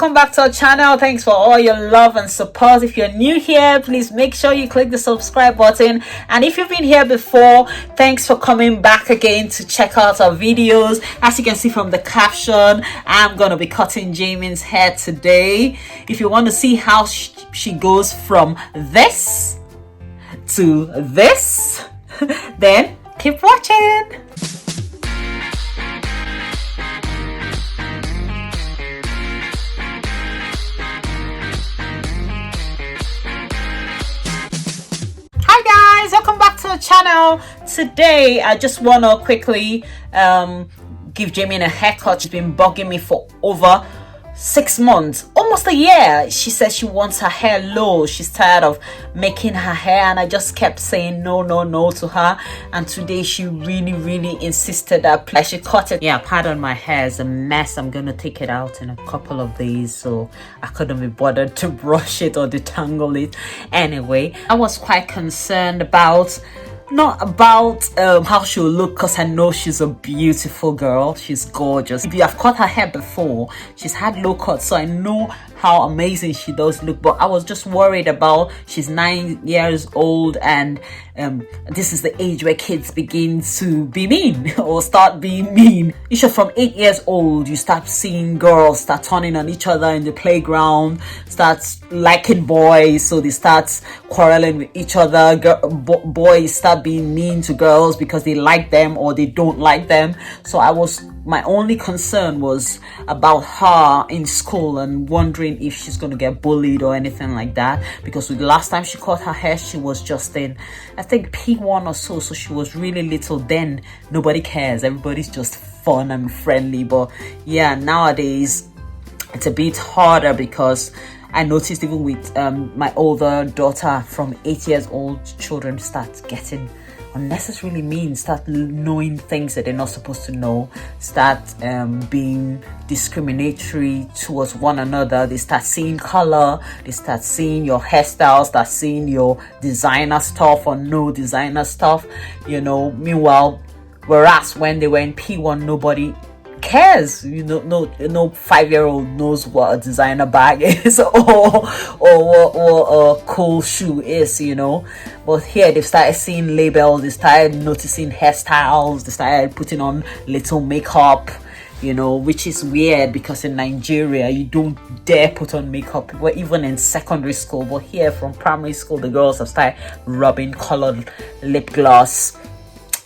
Welcome back to our channel. Thanks for all your love and support. If you're new here, please make sure you click the subscribe button, and if you've been here before, thanks for coming back again to check out our videos. As you can see from the caption, I'm gonna be cutting Jamin's hair today. If you want to see how she goes from this to this, then keep watching. Hi guys, welcome back to the channel. Today I just want to quickly give Jamin a haircut. She's been bugging me for over 6 months, almost a year. She says she wants her hair low. She's tired of making her hair, and I just kept saying no to her. And today she really insisted that I should cut it. Yeah, pardon my hair is a mess. I'm gonna take it out in a couple of days, so I couldn't be bothered to brush it or detangle it. Anyway, I was quite concerned about not about how she'll look, because I know she's a beautiful girl. She's gorgeous. If you have cut her hair before, she's had low cuts, so I know how amazing she does look. But I was just worried about, she's 9 years old, and this is the age where kids begin to be mean or start being mean. Usually from 8 years old, you start seeing girls start turning on each other in the playground, start liking boys, so they start quarreling with each other. Boys start being mean to girls because they like them or they don't like them. So my only concern was about her in school and wondering if she's going to get bullied or anything like that, because the last time she cut her hair, she was just in, I think, P1 or so she was really little. Then nobody cares, everybody's just fun and friendly. But yeah, nowadays it's a bit harder, because I noticed even with my older daughter, from 8 years old, children start getting unnecessarily mean, start knowing things that they're not supposed to know, start being discriminatory towards one another. They start seeing color, they start seeing your hairstyle, start seeing your designer stuff or no designer stuff, you know. Meanwhile, whereas when they were in P1, nobody cares, you know. No 5-year-old knows what a designer bag is or a cool shoe is, you know. But here they've started seeing labels, they started noticing hairstyles, they started putting on little makeup, you know, which is weird, because in Nigeria you don't dare put on makeup, even in secondary school. But here from primary school, the girls have started rubbing colored lip gloss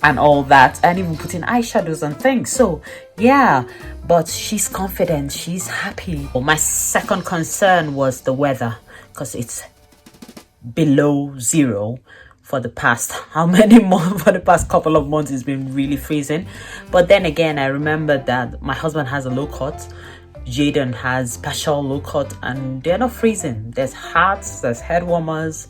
and all that, and even putting eyeshadows and things. So yeah, but she's confident, she's happy. My second concern was the weather, because it's below zero for the past how many months, for the past couple of months. It's been really freezing. But then again, I remembered that my husband has a low cut, Jaden has partial low cut, and they're not freezing. There's hats, there's head warmers,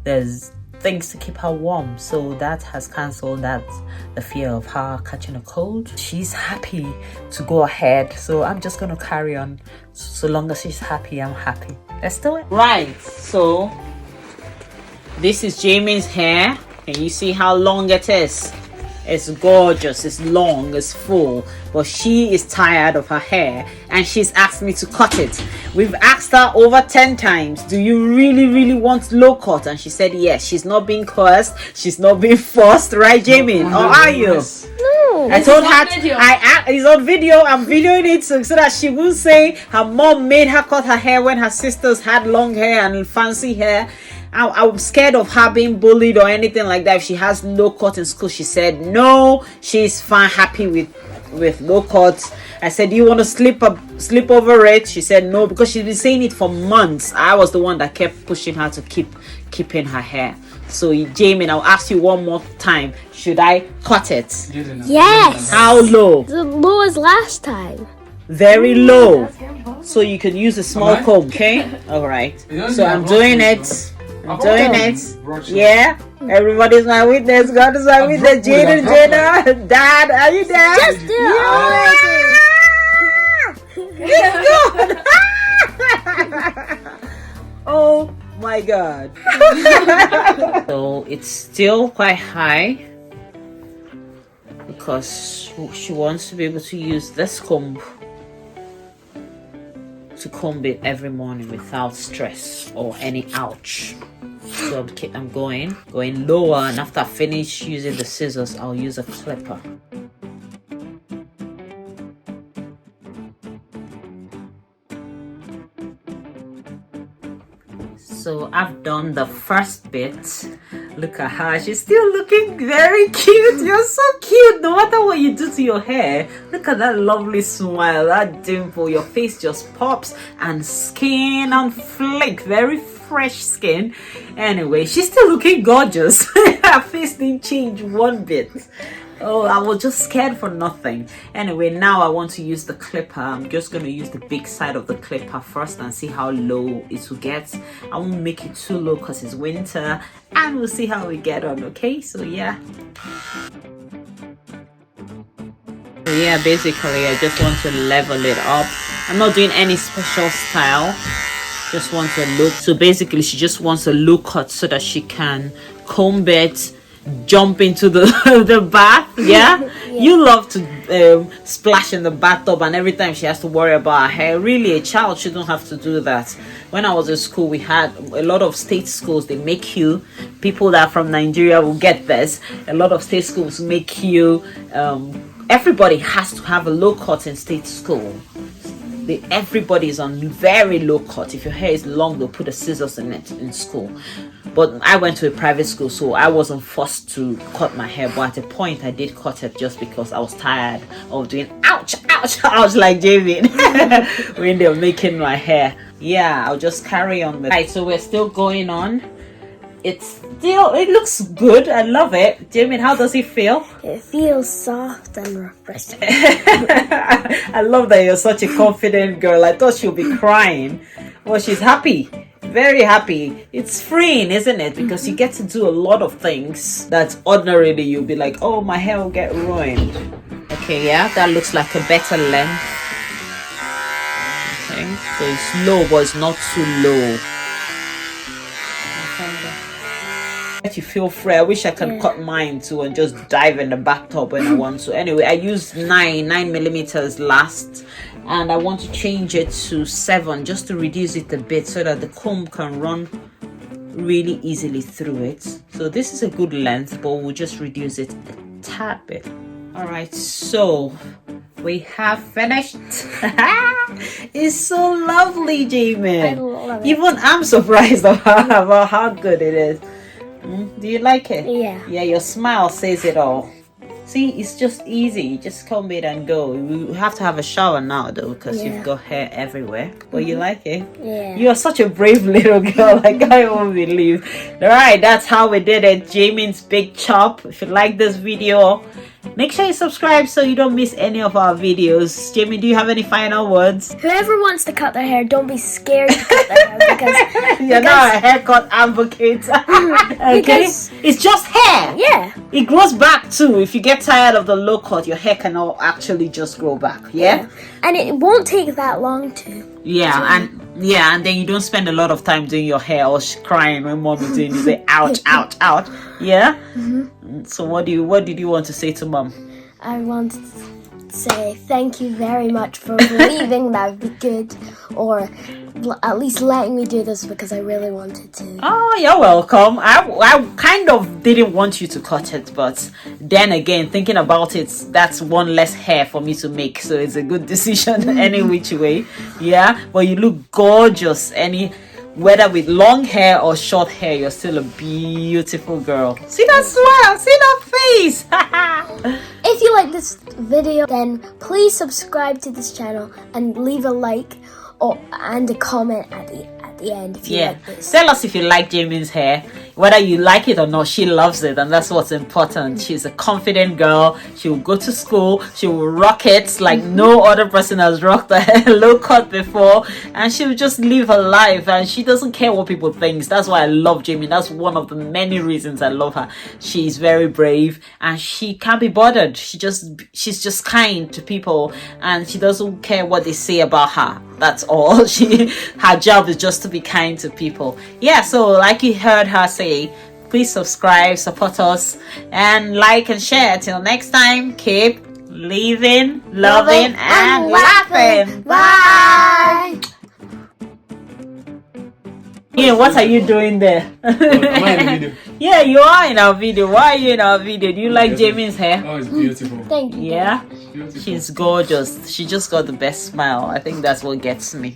there's things to keep her warm, so that has cancelled the fear of her catching a cold. She's happy to go ahead, so I'm just gonna carry on. So long as she's happy, I'm happy. Let's do it. Right, so this is Jamin's hair. Can you see how long it is? It's gorgeous, it's long, it's full, but she is tired of her hair and she's asked me to cut it. We've asked her over 10 times, do you really want low cut? And she said yes. She's not being coerced, she's not being forced, right, Jamin? Or are you? No. I told her it's on video. I'm videoing it so that she will say her mom made her cut her hair when her sisters had long hair and fancy hair. I'm scared of her being bullied or anything like that if she has low cut in school. She said no, she's fine, happy with low cuts. I said, do you want to slip over it? She said no, because she's been saying it for months. I was the one that kept pushing her to keeping her hair. So Jamin, I'll ask you one more time, should I cut it? Yes. How low? The low as last time. Very low, so you can use a small comb. Okay, all right, so I'm doing it. Yeah, everybody's my witness. God is my witness. Jada, Dad, are you there? Just do it. It's good. Oh my God. So it's still quite high, because she wants to be able to use this comb to comb it every morning without stress or any ouch. So I'm going lower, and after I finish using the scissors, I'll use a clipper. So I've done the first bit. Look at her, she's still looking very cute. You're so cute no matter what you do to your hair. Look at that lovely smile, that dimple. Your face just pops, and skin on flake, very fresh skin. Anyway, she's still looking gorgeous. Her face didn't change one bit. Oh, I was just scared for nothing. Anyway, now I want to use the clipper. I'm just going to use the big side of the clipper first and see how low it will get. I won't make it too low because it's winter, and we'll see how we get on. Okay, so yeah. Yeah, basically I just want to level it up. I'm not doing any special style, just want a look. So basically she just wants a low cut so that she can comb it, jump into the the bath. Yeah? You love to splash in the bathtub, and every time she has to worry about her hair. Really, a child shouldn't have to do that. When I was in school, we had a lot of state schools. They make you, people that are from Nigeria will get this, a lot of state schools make you everybody has to have a low cut in state school. Everybody is on very low cut. If your hair is long, they'll put the scissors in it in school. But I went to a private school, so I wasn't forced to cut my hair. But at a point, I did cut it just because I was tired of doing ouch, ouch, ouch like Jamie when they were making my hair. Yeah, I'll just carry on with. Right, so we're still going on. It looks good. I love it. Jamie, how does it feel? It feels soft and refreshing. I love that you're such a confident girl. I thought she'll be crying. Well, she's happy. Very happy. It's freeing, isn't it? Because you get to do a lot of things that ordinarily you'll be like, oh, my hair will get ruined. Okay, yeah, that looks like a better length. Okay, so it's low, but it's not too low. Let you feel free. I wish I could cut mine too and just dive in the bathtub when I want to. Anyway, I used 9 millimeters last, and I want to change it to 7 just to reduce it a bit so that the comb can run really easily through it. So this is a good length, but we'll just reduce it a tad bit. All right, so we have finished. It's so lovely, Jamie. I love it. Even I'm surprised about how good it is. Do you like it? Yeah. Yeah, your smile says it all. See, it's just easy. Just comb it and go. We have to have a shower now though, because you've got hair everywhere. But you like it? Yeah. You are such a brave little girl. Like, I won't believe. Alright, that's how we did it. Jamie's big chop. If you like this video, make sure you subscribe so you don't miss any of our videos. Jamie, do you have any final words? Whoever wants to cut their hair, don't be scared to cut their hair because You're not a haircut advocate. Okay? Because- It's just hair. yeah. It grows back too. If you get tired of the low cut, your hair can all actually just grow back. Yeah? And it won't take that long to. And then you don't spend a lot of time doing your hair or crying when mom is doing. You say ouch, ouch, ouch. Yeah. So what did you want to say to mom? I want to say thank you very much for believing that would be good, or at least letting me do this because I really wanted to. Oh, you're welcome. I kind of didn't want you to cut it, but then again, thinking about it, that's one less hair for me to make, so it's a good decision any which way. Yeah, but you look gorgeous. Whether with long hair or short hair, you're still a beautiful girl. See that smile, see that face. If you like this video, then please subscribe to this channel and leave a like and a comment at the end if you like this. Tell us if you like Jamie's hair. Whether you like it or not, she loves it, and that's what's important. She's a confident girl. She will go to school. She will rock it like no other person has rocked a hair low cut before, and she will just live her life, and she doesn't care what people think. That's why I love Jamie. That's one of the many reasons I love her. She's very brave, and she can't be bothered. She's just kind to people, and she doesn't care what they say about her. That's all. Her job is just to be kind to people. Yeah, so like you heard her say, please subscribe, support us, and like and share. Till next time, keep living, loving, and laughing. Bye. Yeah, what are you doing there? Am I in the video? Yeah, you are in our video. Why are you in our video? Do you like Jamie's hair? Oh, it's beautiful. Thank you. Yeah, Beautiful. she's gorgeous. She just got the best smile. I think that's what gets me.